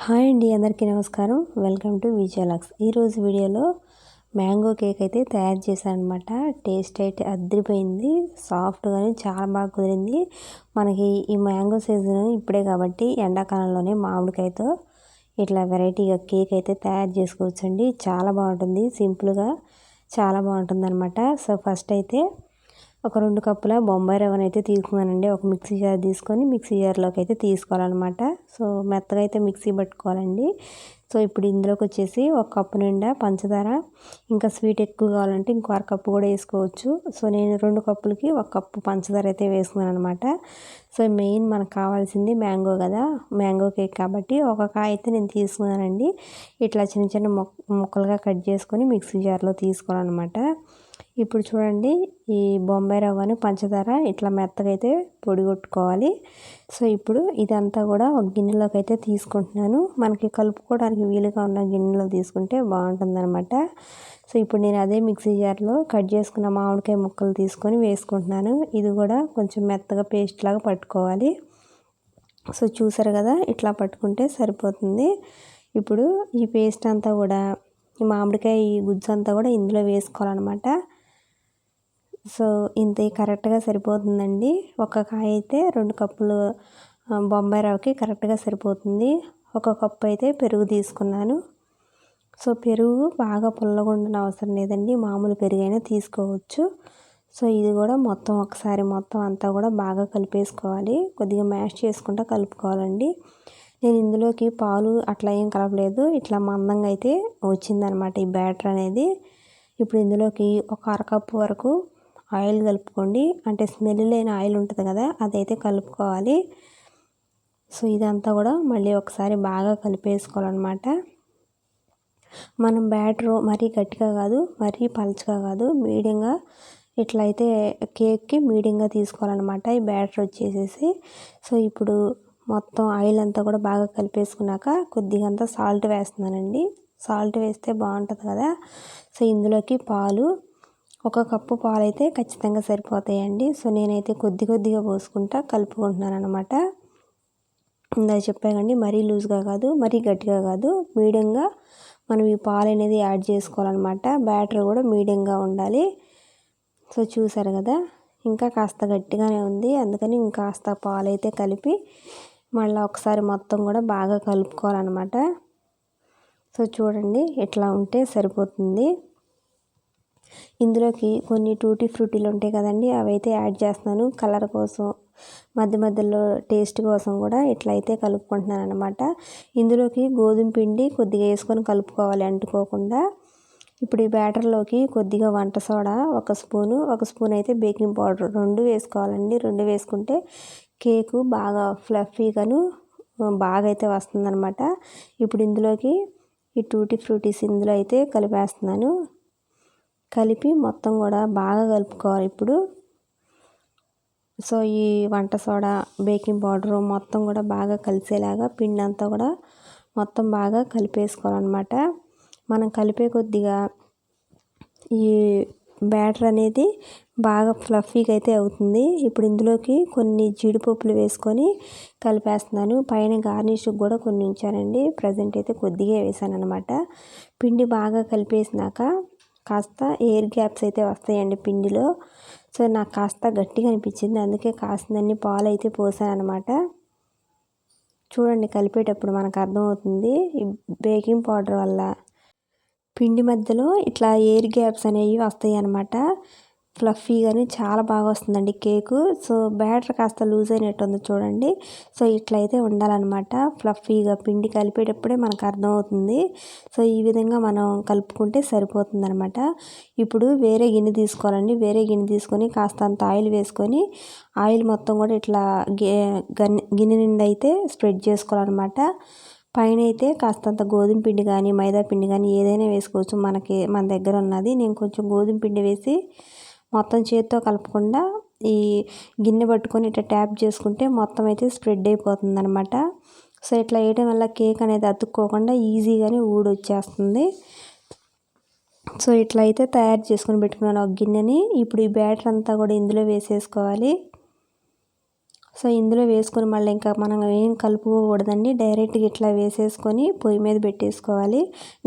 Hi అండి, అందరికీ నమస్కారం. వెల్కమ్ టు విజయలక్స్. ఈరోజు వీడియోలో మ్యాంగో కేక్ అయితే తయారు చేశాను అనమాట. టేస్ట్ అయితే అదిరిపోయింది. సాఫ్ట్గానే చాలా బాగా కుదిరింది. మనకి ఈ మ్యాంగో సీజన్ ఇప్పుడే కాబట్టి ఎండాకాలంలోనే మామిడికాయతో ఇట్లా వెరైటీగా కేక్ అయితే తయారు చేసుకోవచ్చండి. చాలా బాగుంటుంది, సింపుల్గా చాలా బాగుంటుంది అనమాట. సో ఫస్ట్ అయితే ఒక 2 కప్పుల బొంబాయి రవ్వనైతే తీసుకున్నానండి. ఒక మిక్సీ జార్ తీసుకొని మిక్సీ జార్లోకి అయితే తీసుకోవాలన్నమాట. సో మెత్తగా అయితే మిక్సీ పట్టుకోవాలండి. సో ఇప్పుడు ఇందులోకి వచ్చేసి ఒక కప్పు నిండా పంచదార, ఇంకా స్వీట్ ఎక్కువ కావాలంటే ఇంకో అరకప్పు కూడా వేసుకోవచ్చు. సో నేను 2 కప్పులకి 1 కప్పు పంచదార అయితే వేసుకున్నాను అనమాట. సో మెయిన్ మనకు కావాల్సింది మ్యాంగో కదా, మ్యాంగో కేక్ కాబట్టి ఒక కాయ అయితే నేను తీసుకున్నానండి. ఇట్లా చిన్న చిన్న ముక్కలుగా కట్ చేసుకొని మిక్సీ జార్లో తీసుకోవాలన్నమాట. ఇప్పుడు చూడండి, ఈ బొంబాయి రవ్వను పంచదార ఇట్లా మెత్తగా అయితే పొడి కొట్టుకోవాలి. సో ఇప్పుడు ఇదంతా కూడా ఒక గిన్నెలోకి అయితే తీసుకుంటున్నాను. మనకి కలుపుకోవడానికి వీలుగా ఉన్న గిన్నెలో తీసుకుంటే బాగుంటుందన్నమాట. సో ఇప్పుడు నేను అదే మిక్సీ జార్లో కట్ చేసుకున్న మామిడికాయ ముక్కలు తీసుకొని వేసుకుంటున్నాను. ఇది కూడా కొంచెం మెత్తగా పేస్ట్ లాగా పట్టుకోవాలి. సో చూసారు కదా, ఇట్లా పట్టుకుంటే సరిపోతుంది. ఇప్పుడు ఈ పేస్ట్ అంతా కూడా, ఈ మామిడికాయ ఈ గుజ్జు అంతా కూడా ఇందులో వేసుకోవాలన్నమాట. సో ఇంత కరెక్ట్గా సరిపోతుందండి. ఒక కాయ అయితే 2 కప్పులు బొంబాయి రవ్వకి కరెక్ట్గా సరిపోతుంది. 1 కప్పు అయితే పెరుగు తీసుకున్నాను. సో పెరుగు బాగా పుల్లగా ఉండని అవసరం లేదండి, మామూలు పెరుగైనా తీసుకోవచ్చు. సో ఇది కూడా ఒకసారి మొత్తం అంతా కూడా బాగా కలిపేసుకోవాలి. కొద్దిగా మ్యాష్ చేసుకుంటూ కలుపుకోవాలండి. నేను ఇందులోకి పాలు అట్లా ఏం కలపలేదు, ఇట్లా మందంగా అయితే వచ్చిందనమాట ఈ బ్యాటర్ అనేది. ఇప్పుడు ఇందులోకి ఒక అరకప్పు వరకు ఆయిల్ కలుపుకోండి. అంటే స్మెల్ లేని ఆయిల్ ఉంటుంది కదా, అదైతే కలుపుకోవాలి. సో ఇదంతా కూడా మళ్ళీ ఒకసారి బాగా కలిపేసుకోవాలన్నమాట. మనం బ్యాటర్ మరీ గట్టిగా కాదు, మరీ పలచగా కాదు, మీడియంగా ఇట్లయితే కేక్కి మీడియంగా తీసుకోవాలన్నమాట ఈ బ్యాటర్ వచ్చేసేసి. సో ఇప్పుడు మొత్తం ఆయిల్ అంతా కూడా బాగా కలిపేసుకున్నాక కొద్దిగా అంతా సాల్ట్ వేస్తున్నానండి. సాల్ట్ వేస్తే బాగుంటుంది కదా. సో ఇందులోకి పాలు, 1 కప్పు పాలు అయితే ఖచ్చితంగా సరిపోతాయండి. సో నేనైతే కొద్దిగా పోసుకుంటా కలుపుకుంటున్నాను అనమాట. ఇందాక చెప్పాకండి, మరీ లూజ్గా కాదు, మరీ గట్టిగా కాదు, మీడియంగా మనం ఈ పాలు అనేది యాడ్ చేసుకోవాలన్నమాట. బ్యాటర్ కూడా మీడియంగా ఉండాలి. సో చూసారు కదా, ఇంకా కాస్త గట్టిగానే ఉంది, అందుకని ఇంకాస్త పాలు అయితే కలిపి మళ్ళీ ఒకసారి మొత్తం కూడా బాగా కలుపుకోవాలన్నమాట. సో చూడండి, ఇట్లా ఉంటే సరిపోతుంది. ఇందులోకి కొన్ని టూటీ ఫ్రూటీలు ఉంటాయి కదండి, అవైతే యాడ్ చేస్తున్నాను కలర్ కోసం, మధ్యలో టేస్ట్ కోసం కూడా ఇట్లయితే కలుపుకుంటున్నాను అనమాట. ఇందులోకి గోధుమ పిండి కొద్దిగా వేసుకొని కలుపుకోవాలి అంటుకోకుండా. ఇప్పుడు ఈ బ్యాటర్లోకి కొద్దిగా వంట సోడా 1 స్పూన్ అయితే బేకింగ్ పౌడర్ 2 వేసుకోవాలండి. 2 వేసుకుంటే కేకు బాగా ఫ్లఫీగాను బాగా అయితే వస్తుందన్నమాట. ఇప్పుడు ఇందులోకి ఈ టూటీ ఫ్రూటీస్ ఇందులో అయితే కలిపేస్తున్నాను. కలిపి మొత్తం కూడా బాగా కలుపుకోవాలి ఇప్పుడు. సో ఈ వంట సోడా, బేకింగ్ పౌడరు మొత్తం కూడా బాగా కలిసేలాగా పిండి అంతా కూడా మొత్తం బాగా కలిపేసుకోవాలన్నమాట. మనం కలిపే కొద్దిగా ఈ బ్యాటర్ అనేది బాగా ఫ్లఫీగా అయితే అవుతుంది. ఇప్పుడు ఇందులోకి కొన్ని జీడిపప్పులు వేసుకొని కలిపేస్తున్నాను. పైన గార్నిష్ కూడా కొన్ని ఉంచానండి, ప్రజెంట్ అయితే కొద్దిగా వేసాను అనమాట. పిండి బాగా కలిపేసినాక కాస్త ఎయిర్ గ్యాప్స్ అయితే వస్తాయండి పిండిలో. సో నాకు కాస్త గట్టిగా అనిపించింది, అందుకే కాసినన్ని పాలు అయితే పోసాను అనమాట. చూడండి, కలిపేటప్పుడు మనకు అర్థమవుతుంది, ఈ బేకింగ్ పౌడర్ వల్ల పిండి మధ్యలో ఇట్లా ఎయిర్ గ్యాప్స్ అనేవి వస్తాయి అన్నమాట. ఫ్లఫీగానే చాలా బాగా వస్తుందండి కేకు. సో బ్యాటర్ కాస్త లూజ్ అయినట్టు ఉంది చూడండి. సో ఇట్లయితే ఉండాలన్నమాట, ఫ్లఫీగా పిండి కలిపేటప్పుడే మనకు అర్థమవుతుంది. సో ఈ విధంగా మనం కలుపుకుంటే సరిపోతుంది అనమాట. ఇప్పుడు వేరే గిన్నె తీసుకోవాలండి. వేరే గిన్నె తీసుకొని కాస్త అంత ఆయిల్ వేసుకొని, ఆయిల్ మొత్తం కూడా ఇట్లా గిన్నె నిండా అయితే స్ప్రెడ్ చేసుకోవాలన్నమాట. పైన అయితే కాస్తంత గోధుమ పిండి కానీ మైదా పిండి కానీ ఏదైనా వేసుకోవచ్చు, మన దగ్గర ఉన్నది. నేను కొంచెం గోధుమ పిండి వేసి మొత్తం చేతితో కలపకుండా ఈ గిన్నె పట్టుకొని ఇట్లా ట్యాప్ చేసుకుంటే మొత్తం అయితే స్ప్రెడ్ అయిపోతుంది అనమాట. సో ఇట్లా వేయడం వల్ల కేక్ అనేది అతుక్కోకుండా ఈజీగానే ఊడొచ్చేస్తుంది. సో ఇట్లా అయితే తయారు చేసుకొని పెట్టుకున్నాను ఒక గిన్నెని. ఇప్పుడు ఈ బ్యాటర్ అంతా కూడా ఇందులో వేసేసుకోవాలి. సో ఇందులో వేసుకొని మళ్ళీ ఇంకా మనం ఏం కలుపుకోకూడదండి. డైరెక్ట్గా ఇట్లా వేసేసుకొని పొయ్యి మీద పెట్టేసుకోవాలి.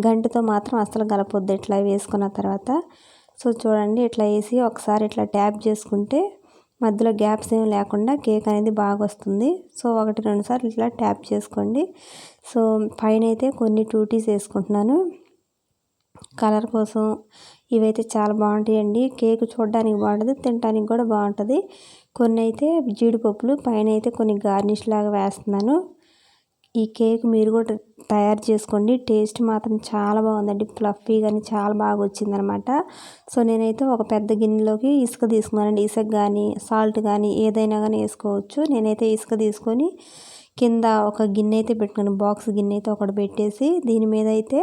గంటతో మాత్రం అస్సలు కలపొద్దు ఇట్లా వేసుకున్న తర్వాత. సో చూడండి ఇట్లా వేసి ఒకసారి ఇట్లా ట్యాప్ చేసుకుంటే మధ్యలో గ్యాప్స్ ఏమి లేకుండా కేక్ అనేది బాగా వస్తుంది. సో 1-2 సార్లు ఇట్లా ట్యాప్ చేసుకోండి. సో పైన అయితే కొన్ని టూటీస్ వేసుకుంటున్నాను కలర్ కోసం. ఇవైతే చాలా బాగుంటాయండి. కేక్ చూడడానికి బాగుంటుంది, తినడానికి కూడా బాగుంటుంది. కొన్ని అయితే జీడిపప్పులు, పైన అయితే కొన్ని గార్నిష్ లాగా వేస్తున్నాను. ఈ కేక్ మీరు కూడా తయారు చేసుకోండి. టేస్ట్ మాత్రం చాలా బాగుందండి. ఫ్లఫీ కానీ చాలా బాగా వచ్చిందనమాట. సో నేనైతే ఒక పెద్ద గిన్నెలోకి ఇసుక తీసుకున్నానండి. ఇసుక కానీ సాల్ట్ కానీ ఏదైనా కానీ వేసుకోవచ్చు. నేనైతే ఇసుక తీసుకొని కింద ఒక గిన్నె అయితే పెట్టుకున్నాను. బాక్స్ గిన్నె అయితే ఒకటి పెట్టేసి దీని మీద అయితే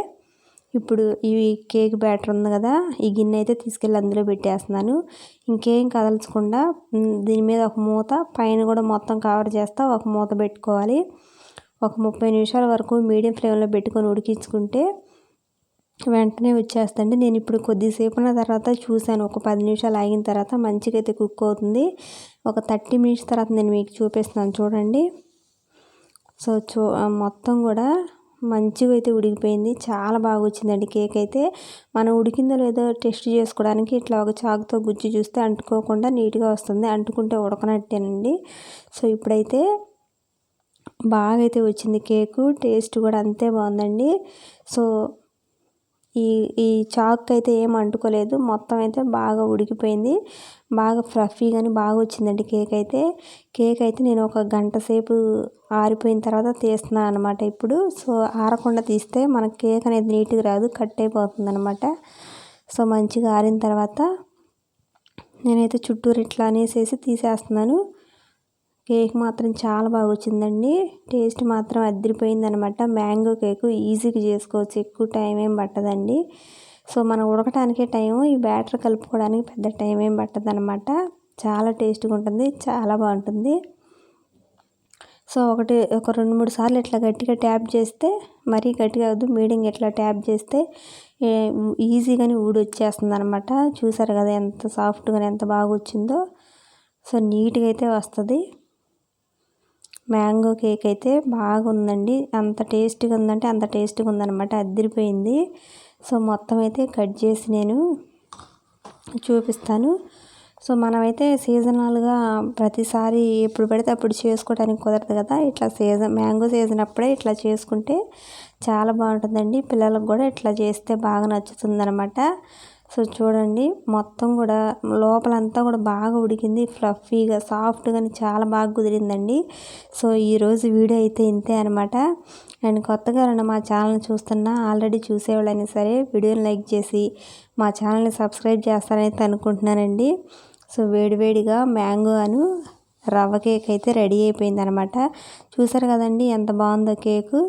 ఇప్పుడు ఈ కేక్ బ్యాటర్ ఉంది కదా, ఈ గిన్నె అయితే తీసుకెళ్ళి అందులో పెట్టేస్తున్నాను. ఇంకేం కదల్చకుండా దీని మీద ఒక మూత, పైన కూడా మొత్తం కవర్ చేస్తా ఒక మూత పెట్టుకోవాలి. ఒక 30 నిమిషాల వరకు మీడియం ఫ్లేమ్లో పెట్టుకొని ఉడికించుకుంటే వెంటనే వచ్చేస్తండి. నేను ఇప్పుడు కొద్దిసేపు ఉన్న తర్వాత చూశాను. ఒక 10 నిమిషాలు ఆగిన తర్వాత మంచిగా అయితే కుక్ అవుతుంది. ఒక 30 మినిట్స్ తర్వాత నేను మీకు చూపిస్తున్నాను చూడండి. సో మొత్తం కూడా మంచిగా అయితే ఉడికిపోయింది. చాలా బాగా వచ్చిందండి కేక్ అయితే. మనం ఉడికిందో లేదో టెస్ట్ చేసుకోవడానికి ఇట్లా ఒక చాకుతో గుజ్జు చూస్తే అంటుకోకుండా నీట్గా వస్తుంది. అంటుకుంటే ఉడకనట్టేనండి. సో ఇప్పుడైతే బాగా అయితే వచ్చింది కేకు. టేస్ట్ కూడా అంతే బాగుందండి. సో ఈ చాక్ అయితే ఏం అంటుకోలేదు. మొత్తం అయితే బాగా ఉడికిపోయింది. బాగా ఫ్లఫీగాని బాగా వచ్చిందండి కేక్ అయితే. కేక్ అయితే నేను ఒక గంట సేపు ఆరిపోయిన తర్వాత తీస్తున్నాను అనమాట ఇప్పుడు. సో ఆరకుండా తీస్తే మన కేక్ అనేది నీట్గా రాదు, కట్ అయిపోతుంది అనమాట. సో మంచిగా ఆరిన తర్వాత నేనైతే చుట్టూరు ఇట్లా అనేసేసి తీసేస్తున్నాను. కేక్ మాత్రం చాలా బాగా వచ్చిందండి. టేస్ట్ మాత్రం అదిరిపోయింది అనమాట. మ్యాంగో కేకు ఈజీగా చేసుకోవచ్చు, ఎక్కువ టైం ఏం పట్టదండి. సో మనం ఉడకటానికే టైము, ఈ బ్యాటర్ కలుపుకోవడానికి పెద్ద టైం ఏం పట్టదు అనమాట. చాలా టేస్ట్గా ఉంటుంది, చాలా బాగుంటుంది. సో ఒక 2-3 సార్లు ఇట్లా గట్టిగా ట్యాప్ చేస్తే, మరీ గట్టిగా వద్దు, మీడియంగా ఇట్లా ట్యాప్ చేస్తే ఈజీగానే ఊడొచ్చేస్తుంది అనమాట. చూసారు కదా ఎంత సాఫ్ట్గా ఎంత బాగా వచ్చిందో. సో నీట్గా అయితే వస్తుంది. మ్యాంగో కేక్ అయితే బాగుందండి. అంత టేస్ట్గా ఉందంటే అంత టేస్ట్గా ఉందన్నమాట. అదిరిపోయింది. సో మొత్తం అయితే కట్ చేసి నేను చూపిస్తాను. సో మనమైతే సీజనల్గా ప్రతిసారి ఎప్పుడు పడితే అప్పుడు చేసుకోవడానికి కుదరదు కదా. ఇట్లా మ్యాంగో సీజన్ అప్పుడే ఇట్లా చేసుకుంటే చాలా బాగుంటుందండి. పిల్లలకు కూడా ఇట్లా చేస్తే బాగా నచ్చుతుందన్నమాట. సో చూడండి మొత్తం కూడా లోపలంతా కూడా బాగా ఉడికింది. ఫ్లఫీగా సాఫ్ట్గా చాలా బాగా కుదిరిందండి. సో ఈరోజు వీడియో అయితే ఇంతే అనమాట. అండ్ కొత్తగా మా ఛానల్ని చూస్తున్నా, ఆల్రెడీ చూసేవాళ్ళైనా సరే వీడియోని లైక్ చేసి మా ఛానల్ని సబ్స్క్రైబ్ చేస్తారనైతే అనుకుంటున్నానండి. సో వేడివేడిగా మ్యాంగో రవ్వ కేక్ అయితే రెడీ అయిపోయింది అనమాట. చూసారు కదండి ఎంత బాగుందో కేకు.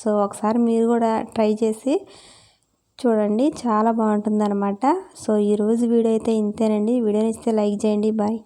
సో ఒకసారి మీరు కూడా ట్రై చేసి చూడండి, చాలా బాగుంటుందన్నమాట. సో ఈరోజు వీడియో అయితే ఇంతేనండి. వీడియో నచ్చితే లైక్ చేయండి. బాయ్.